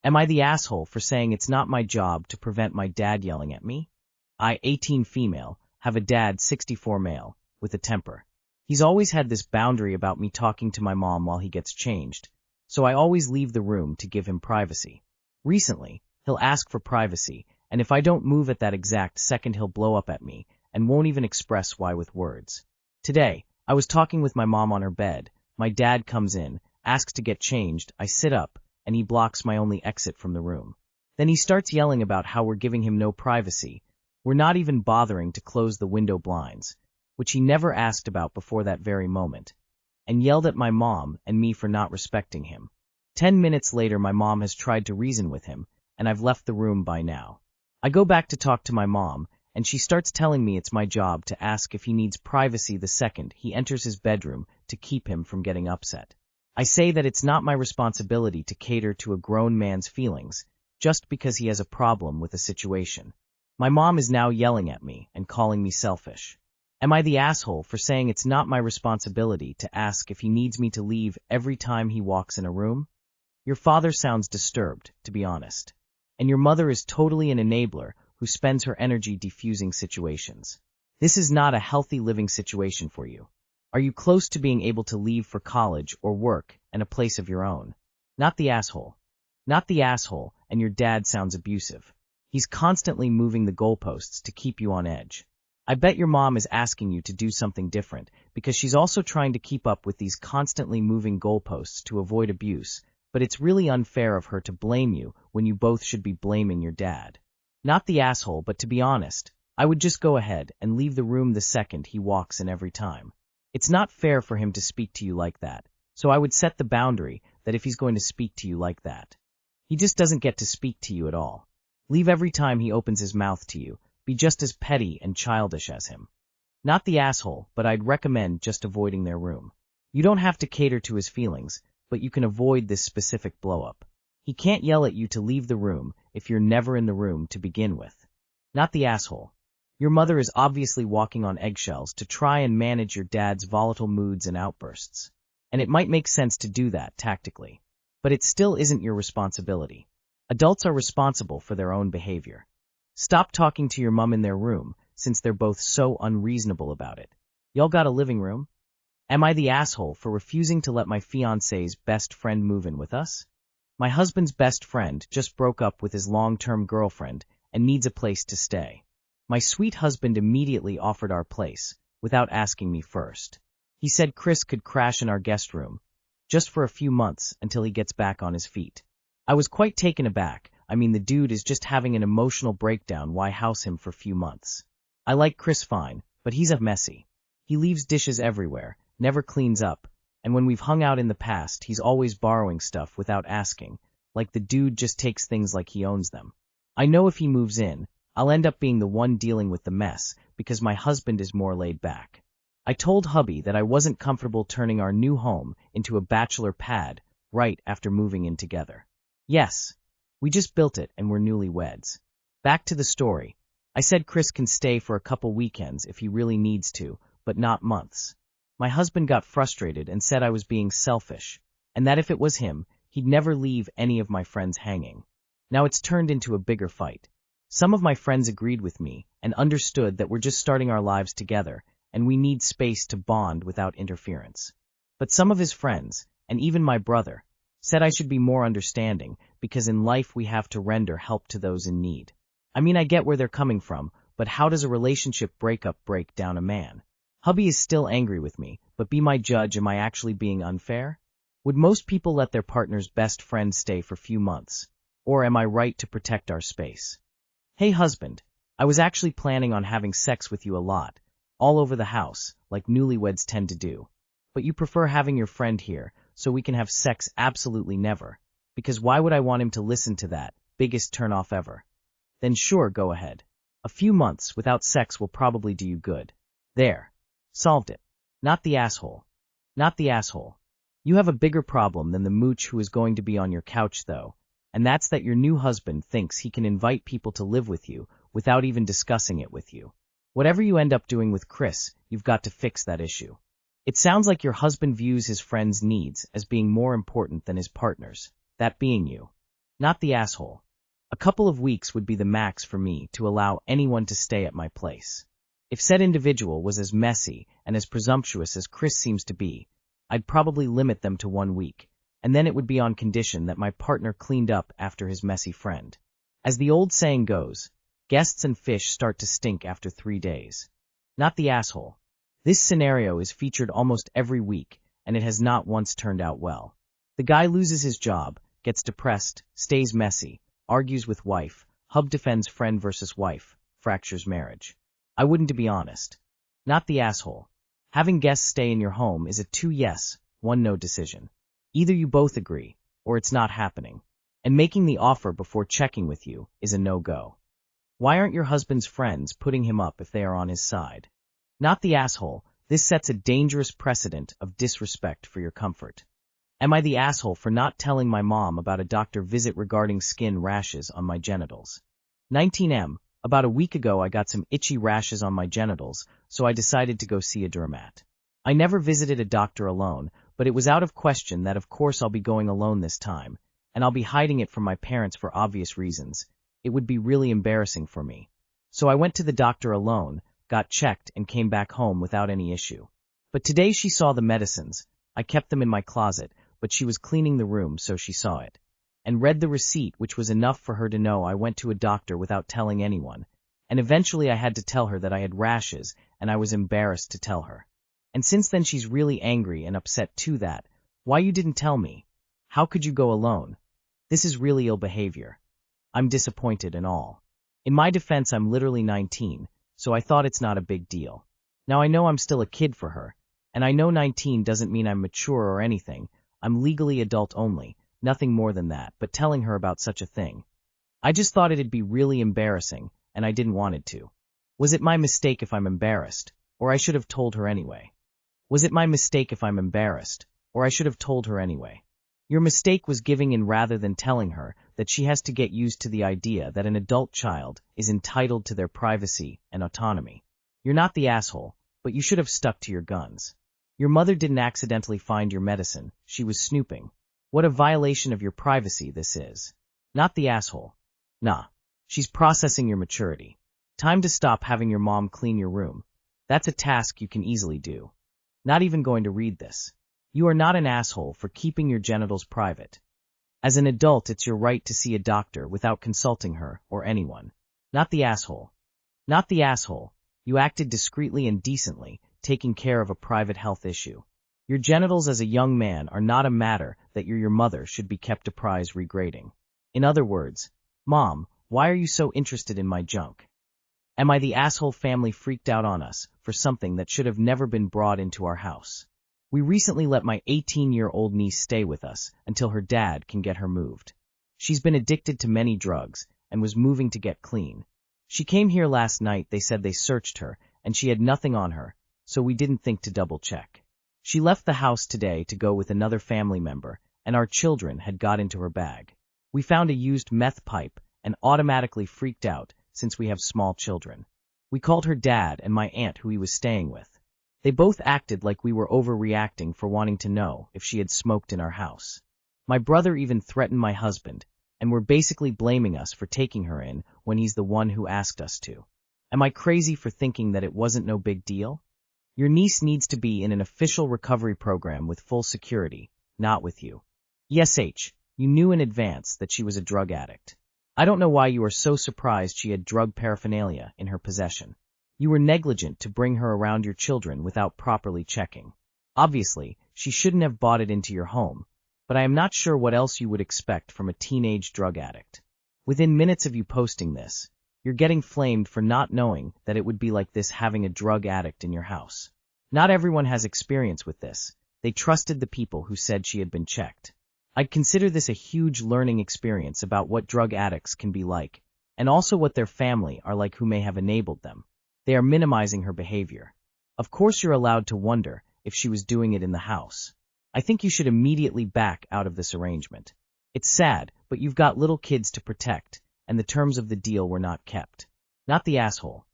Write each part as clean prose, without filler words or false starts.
Am I the asshole for saying it's not my job to prevent my dad yelling at me? I, 18 female, have a dad 64 male, with a temper. He's always had this boundary about me talking to my mom while he gets changed, so I always leave the room to give him privacy. Recently, he'll ask for privacy, and if I don't move at that exact second he'll blow up at me, and won't even express why with words. Today, I was talking with my mom on her bed, my dad comes in, asks to get changed, I sit up, and he blocks my only exit from the room. Then he starts yelling about how we're giving him no privacy, we're not even bothering to close the window blinds, which he never asked about before that very moment, and yelled at my mom and me for not respecting him. 10 minutes later my mom has tried to reason with him, and I've left the room by now. I go back to talk to my mom, and she starts telling me it's my job to ask if he needs privacy the second he enters his bedroom to keep him from getting upset. I say that it's not my responsibility to cater to a grown man's feelings, just because he has a problem with a situation. My mom is now yelling at me and calling me selfish. Am I the asshole for saying it's not my responsibility to ask if he needs me to leave every time he walks in a room? Your father sounds disturbed, to be honest. And your mother is totally an enabler who spends her energy defusing situations. This is not a healthy living situation for you. Are you close to being able to leave for college or work and a place of your own? Not the asshole. Not the asshole, and your dad sounds abusive. He's constantly moving the goalposts to keep you on edge. I bet your mom is asking you to do something different because she's also trying to keep up with these constantly moving goalposts to avoid abuse, but it's really unfair of her to blame you when you both should be blaming your dad. Not the asshole, but to be honest, I would just go ahead and leave the room the second he walks in every time. It's not fair for him to speak to you like that, so I would set the boundary that if he's going to speak to you like that, he just doesn't get to speak to you at all. Leave every time he opens his mouth to you. Be just as petty and childish as him. Not the asshole, but I'd recommend just avoiding their room. You don't have to cater to his feelings, but you can avoid this specific blow-up. He can't yell at you to leave the room if you're never in the room to begin with. Not the asshole. Your mother is obviously walking on eggshells to try and manage your dad's volatile moods and outbursts. And it might make sense to do that tactically. But it still isn't your responsibility. Adults are responsible for their own behavior. Stop talking to your mom in their room, since they're both so unreasonable about it. Y'all got a living room? Am I the asshole for refusing to let my fiancé's best friend move in with us? My husband's best friend just broke up with his long-term girlfriend and needs a place to stay. My sweet husband immediately offered our place, without asking me first. He said Chris could crash in our guest room, just for a few months until he gets back on his feet. I was quite taken aback. I mean, the dude is just having an emotional breakdown, why house him for a few months? I like Chris fine, but he's a messy. He leaves dishes everywhere, never cleans up, and when we've hung out in the past, he's always borrowing stuff without asking, like the dude just takes things like he owns them. I know if he moves in, I'll end up being the one dealing with the mess, because my husband is more laid back. I told hubby that I wasn't comfortable turning our new home into a bachelor pad right after moving in together. Yes, we just built it and we're newlyweds. Back to the story. I said Chris can stay for a couple weekends if he really needs to, but not months. My husband got frustrated and said I was being selfish, and that if it was him, he'd never leave any of my friends hanging. Now it's turned into a bigger fight. Some of my friends agreed with me and understood that we're just starting our lives together and we need space to bond without interference. But some of his friends, and even my brother, said I should be more understanding because in life we have to render help to those in need. I mean, I get where they're coming from, but how does a relationship breakup break down a man? Hubby is still angry with me, but be my judge, am I actually being unfair? Would most people let their partner's best friend stay for a few months? Or am I right to protect our space? Hey husband, I was actually planning on having sex with you a lot, all over the house, like newlyweds tend to do. But you prefer having your friend here, so we can have sex absolutely never, because why would I want him to listen to that, biggest turnoff ever? Then sure, go ahead. A few months without sex will probably do you good. There. Solved it. Not the asshole. Not the asshole. You have a bigger problem than the mooch who is going to be on your couch though, and that's that your new husband thinks he can invite people to live with you without even discussing it with you. Whatever you end up doing with Chris, you've got to fix that issue. It sounds like your husband views his friend's needs as being more important than his partner's, that being you. Not the asshole. A couple of weeks would be the max for me to allow anyone to stay at my place. If said individual was as messy and as presumptuous as Chris seems to be, I'd probably limit them to 1 week, and then it would be on condition that my partner cleaned up after his messy friend. As the old saying goes, guests and fish start to stink after 3 days. Not the asshole. This scenario is featured almost every week, and it has not once turned out well. The guy loses his job, gets depressed, stays messy, argues with wife, hub defends friend versus wife, fractures marriage. I wouldn't, to be honest. Not the asshole. Having guests stay in your home is a 2 yes, 1 no decision. Either you both agree, or it's not happening. And making the offer before checking with you is a no-go. Why aren't your husband's friends putting him up if they are on his side? Not the asshole. This sets a dangerous precedent of disrespect for your comfort. Am I the asshole for not telling my mom about a doctor visit regarding skin rashes on my genitals? 19M. About a week ago I got some itchy rashes on my genitals, so I decided to go see a dermat. I never visited a doctor alone, but it was out of question that of course I'll be going alone this time, and I'll be hiding it from my parents for obvious reasons. It would be really embarrassing for me. So I went to the doctor alone, got checked, and came back home without any issue. But today she saw the medicines. I kept them in my closet, but she was cleaning the room, so she saw it, and read the receipt, which was enough for her to know I went to a doctor without telling anyone. And eventually I had to tell her that I had rashes, and I was embarrassed to tell her. And since then she's really angry and upset too. That, why you didn't tell me? How could you go alone? This is really ill behavior. I'm disappointed and all. In my defense, I'm literally 19, so I thought it's not a big deal. Now I know I'm still a kid for her, and I know 19 doesn't mean I'm mature or anything. I'm legally adult only, nothing more than that, but telling her about such a thing. I just thought it'd be really embarrassing, and I didn't want it to. Was it my mistake if I'm embarrassed, or I should have told her anyway? Was it my mistake if I'm embarrassed, or I should have told her anyway? Your mistake was giving in rather than telling her that she has to get used to the idea that an adult child is entitled to their privacy and autonomy. You're not the asshole, but you should have stuck to your guns. Your mother didn't accidentally find your medicine, she was snooping. What a violation of your privacy this is. Not the asshole. Nah. She's processing your maturity. Time to stop having your mom clean your room. That's a task you can easily do. Not even going to read this. You are not an asshole for keeping your genitals private. As an adult, it's your right to see a doctor without consulting her or anyone. Not the asshole. Not the asshole. You acted discreetly and decently, taking care of a private health issue. Your genitals as a young man are not a matter that your mother should be kept apprised regrading. In other words, Mom, why are you so interested in my junk? Am I the asshole family freaked out on us for something that should have never been brought into our house? We recently let my 18-year-old niece stay with us until her dad can get her moved. She's been addicted to many drugs and was moving to get clean. She came here last night. They said they searched her and she had nothing on her, so we didn't think to double check. She left the house today to go with another family member, and our children had got into her bag. We found a used meth pipe and automatically freaked out since we have small children. We called her dad and my aunt who he was staying with. They both acted like we were overreacting for wanting to know if she had smoked in our house. My brother even threatened my husband, and were basically blaming us for taking her in when he's the one who asked us to. Am I crazy for thinking that it wasn't no big deal? Your niece needs to be in an official recovery program with full security, not with you. ESH, you knew in advance that she was a drug addict. I don't know why you are so surprised she had drug paraphernalia in her possession. You were negligent to bring her around your children without properly checking. Obviously, she shouldn't have bought it into your home, but I am not sure what else you would expect from a teenage drug addict. Within minutes of you posting this, you're getting flamed for not knowing that it would be like this having a drug addict in your house. Not everyone has experience with this. They trusted the people who said she had been checked. I'd consider this a huge learning experience about what drug addicts can be like, and also what their family are like who may have enabled them. They are minimizing her behavior. Of course you're allowed to wonder if she was doing it in the house. I think you should immediately back out of this arrangement. It's sad, but you've got little kids to protect, and the terms of the deal were not kept. Not the asshole.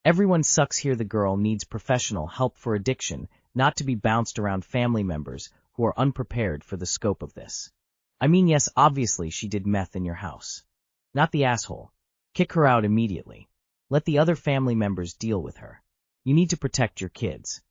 Everyone sucks here. The girl needs professional help for addiction, not to be bounced around family members who are unprepared for the scope of this. I mean, yes, obviously she did meth in your house. Not the asshole. Kick her out immediately. Let the other family members deal with her. You need to protect your kids.